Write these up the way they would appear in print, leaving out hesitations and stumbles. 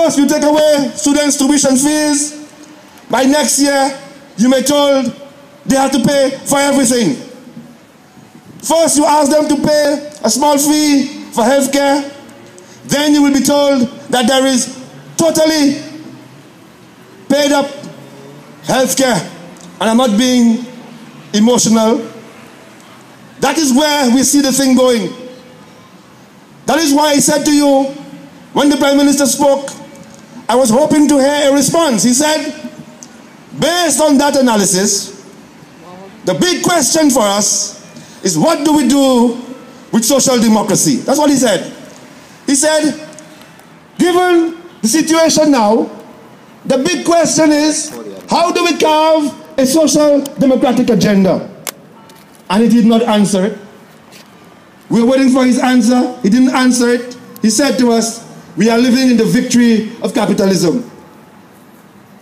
First, you take away students' tuition fees. By next year, you may be told they have to pay for everything. First, you ask them to pay a small fee for healthcare. Then you will be told that there is totally paid up healthcare. And I'm not being emotional. That is where we see the thing going. That is why I said to you, when the Prime Minister spoke, I was hoping to hear a response. He said, based on that analysis, the big question for us is, what do we do with social democracy? That's what he said. He said, given the situation now, the big question is, how do we carve a social democratic agenda? And he did not answer it. We were waiting for his answer. He didn't answer it. He said to us, we are living in the victory of capitalism.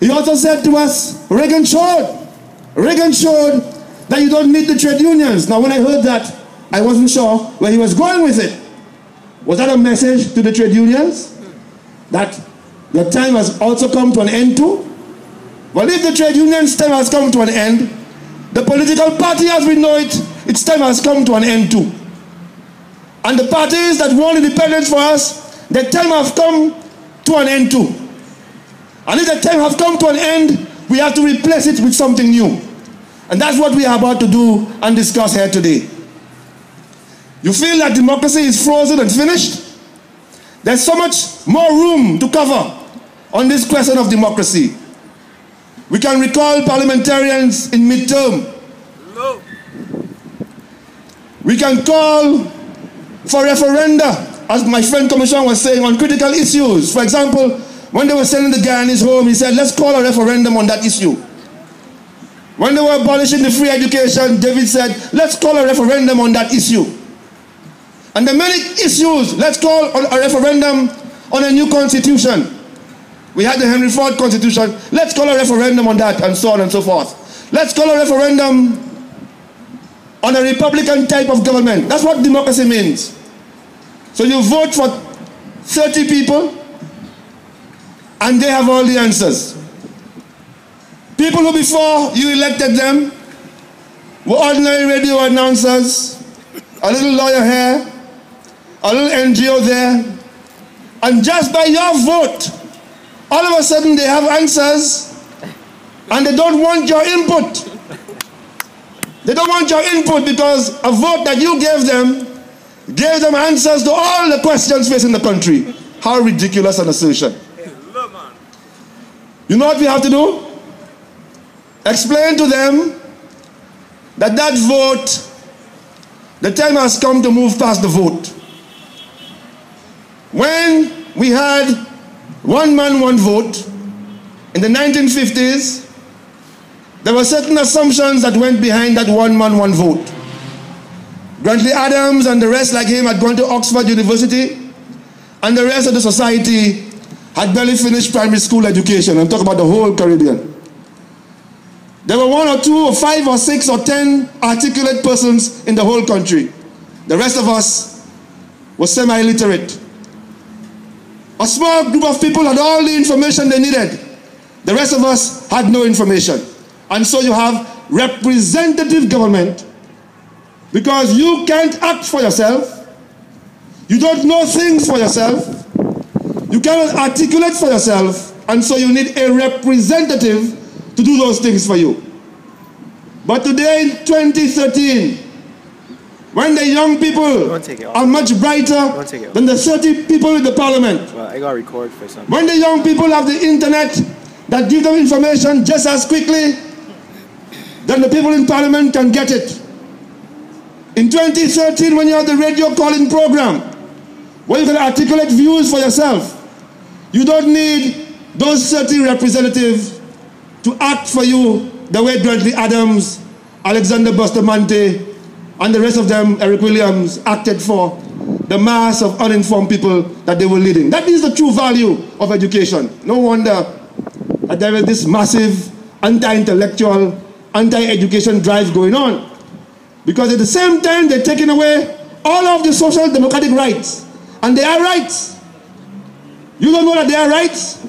He also said to us, Reagan showed that you don't need the trade unions. Now, when I heard that, I wasn't sure where he was going with it. Was that a message to the trade unions? That your time has also come to an end too? Well, if the trade unions' time has come to an end, the political party as we know it, its time has come to an end too. And the parties that won independence for us, their time has come to an end too. And if the time has come to an end, we have to replace it with something new. And that's what we are about to do and discuss here today. You feel that democracy is frozen and finished? There's so much more room to cover on this question of democracy. We can recall parliamentarians in midterm. We can call for referenda, as my friend Commissioner was saying, on critical issues. For example, when they were sending the Guyanese home, he said, let's call a referendum on that issue. When they were abolishing the free education, David said, let's call a referendum on that issue. And the many issues, let's call a referendum on a new constitution. We had the Henry Ford Constitution, let's call a referendum on that, and so on and so forth. Let's call a referendum on a Republican type of government. That's what democracy means. So you vote for 30 people, and they have all the answers. People who before you elected them were ordinary radio announcers, a little lawyer here, a little NGO there, and just by your vote, all of a sudden they have answers, and they don't want your input. They don't want your input because a vote that you gave them answers to all the questions facing the country. How ridiculous an assertion. You know what we have to do? Explain to them that that vote, the time has come to move past the vote. When we had one man, one vote in the 1950s, there were certain assumptions that went behind that one man, one vote. Grantley Adams and the rest like him had gone to Oxford University, and the rest of the society had barely finished primary school education. I'm talking about the whole Caribbean. There were 1 or 2 or 5 or 6 or 10 articulate persons in the whole country. The rest of us were semi-illiterate. A small group of people had all the information they needed. The rest of us had no information. And so you have representative government because you can't act for yourself. You don't know things for yourself. You cannot articulate for yourself. And so you need a representative to do those things for you. But today in 2013, when the young people are much brighter than the 30 people in the parliament, well, I got to record for something. When the young people have the internet that give them information just as quickly than the people in parliament can get it. In 2013, when you have the radio calling program, where you can articulate views for yourself, you don't need those 30 representatives to act for you the way Grantley Adams, Alexander Bustamante, and the rest of them, Eric Williams, acted for the mass of uninformed people that they were leading. That is the true value of education. No wonder that there is this massive anti-intellectual, anti-education drive going on. Because at the same time, they're taking away all of the social democratic rights. And they are rights. You don't know that they are rights?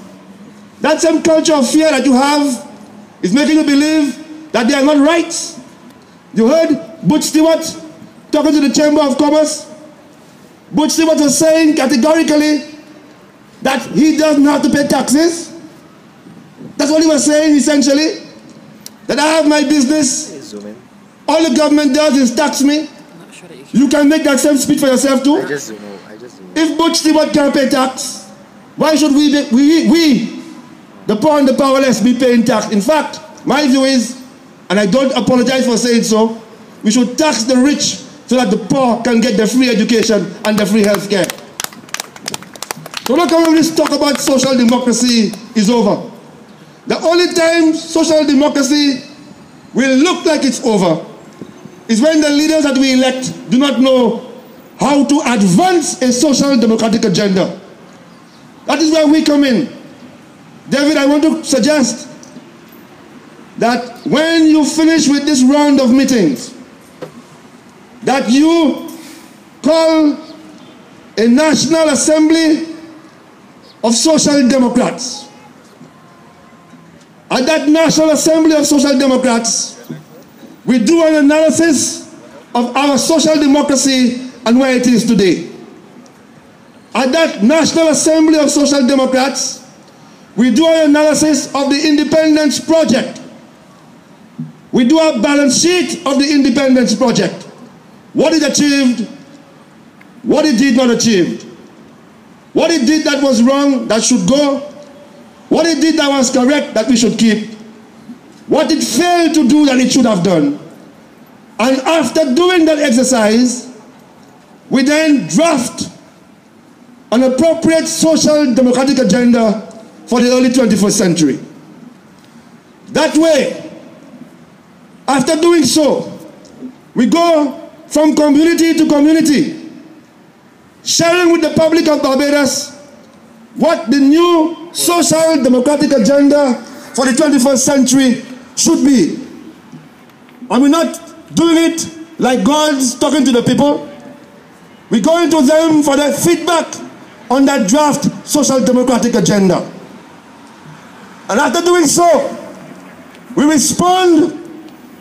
That same culture of fear that you have is making you believe that they are not rights. You heard Butch Stewart talking to the Chamber of Commerce. Butch Stewart was saying categorically that he doesn't have to pay taxes. That's what he was saying essentially. That I have my business. All the government does is tax me. You can make that same speech for yourself too. If Butch Stewart can't pay tax, why should we, the poor and the powerless, be paying tax? In fact, my view is, and I don't apologize for saying so, we should tax the rich so that the poor can get the free education and the free health care. So look how this talk about social democracy is over. The only time social democracy will look like it's over is when the leaders that we elect do not know how to advance a social democratic agenda. That is where we come in. David, I want to suggest that when you finish with this round of meetings, that you call a National Assembly of Social Democrats. At that National Assembly of Social Democrats, we do an analysis of our social democracy and where it is today. At that National Assembly of Social Democrats, we do an analysis of the Independence Project. We do a balance sheet of the Independence Project. What it achieved, what it did not achieve. What it did that was wrong, that should go. What it did that was correct, that we should keep. What it failed to do that it should have done. And after doing that exercise, we then draft an appropriate social democratic agenda for the early 21st century. That way, after doing so, we go from community to community, sharing with the public of Barbados what the new social democratic agenda for the 21st century should be. And we're not doing it like God's talking to the people. We're going to them for their feedback on that draft social democratic agenda. And after doing so, we respond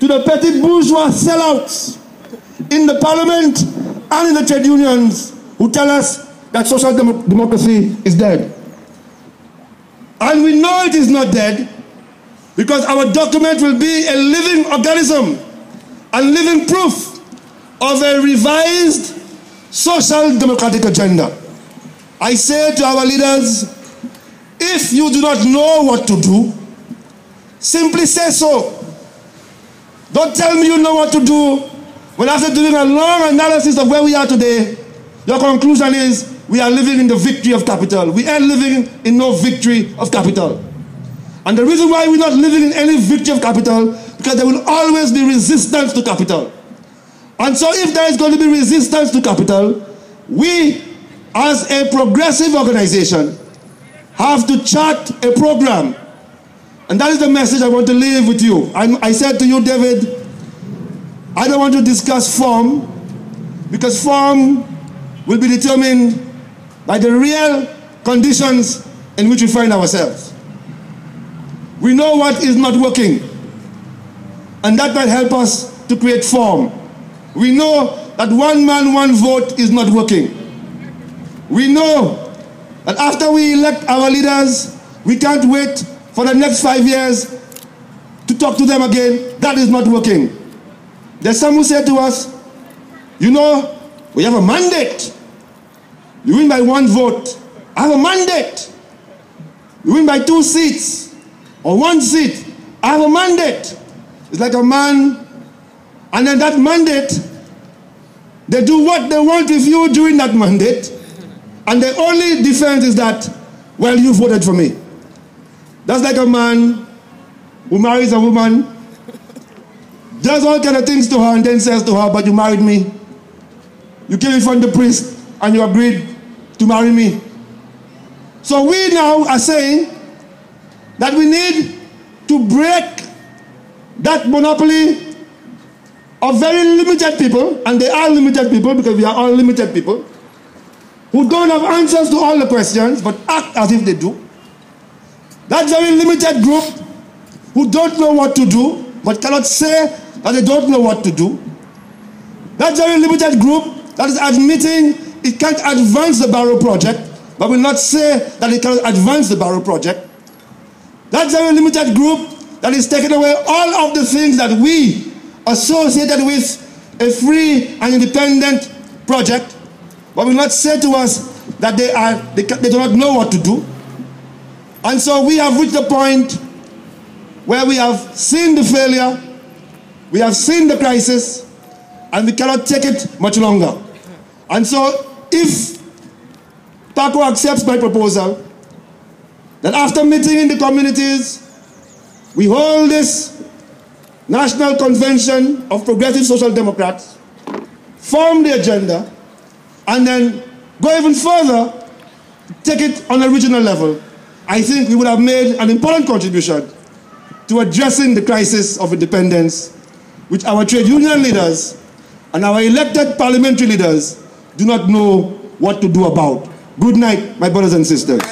to the petty bourgeois sellouts in the parliament and in the trade unions who tell us that social democracy is dead. And we know it is not dead because our document will be a living organism and living proof of a revised social democratic agenda. I say to our leaders, if you do not know what to do, simply say so. Don't tell me you know what to do when after doing a long analysis of where we are today, your conclusion is we are living in the victory of capital. We are living in no victory of capital. And the reason why we're not living in any victory of capital, because there will always be resistance to capital. And so if there is going to be resistance to capital, we as a progressive organization have to chart a program. And that is the message I want to leave with you. I said to you, David, I don't want to discuss form, because form will be determined by the real conditions in which we find ourselves. We know what is not working, and that might help us to create form. We know that one man, one vote is not working. We know that after we elect our leaders, we can't wait for the next 5 years to talk to them again. That is not working. There's some who say to us, you know, we have a mandate. You win by one vote. I have a mandate. You win by 2 seats or 1 seat. I have a mandate. It's like a man, and then that mandate, they do what they want with you during that mandate, and the only defense is that, well, you voted for me. That's like a man who marries a woman, does all kind of things to her, and then says to her, but you married me. You came in front of the priest and you agreed to marry me. So we now are saying that we need to break that monopoly of very limited people, and they are limited people because we are all limited people, who don't have answers to all the questions, but act as if they do. That very limited group who don't know what to do, but cannot say that they don't know what to do. That very limited group that is admitting it can't advance the Barrow project, but will not say that it cannot advance the Barrow project. That very limited group that is taking away all of the things that we associated with a free and independent project, but will not say to us that they do not know what to do. And so we have reached a point where we have seen the failure, we have seen the crisis, and we cannot take it much longer. And so if PACO accepts my proposal, then after meeting in the communities, we hold this National Convention of Progressive Social Democrats, form the agenda, and then go even further, take it on a regional level. I think we would have made an important contribution to addressing the crisis of independence, which our trade union leaders and our elected parliamentary leaders do not know what to do about. Good night, my brothers and sisters.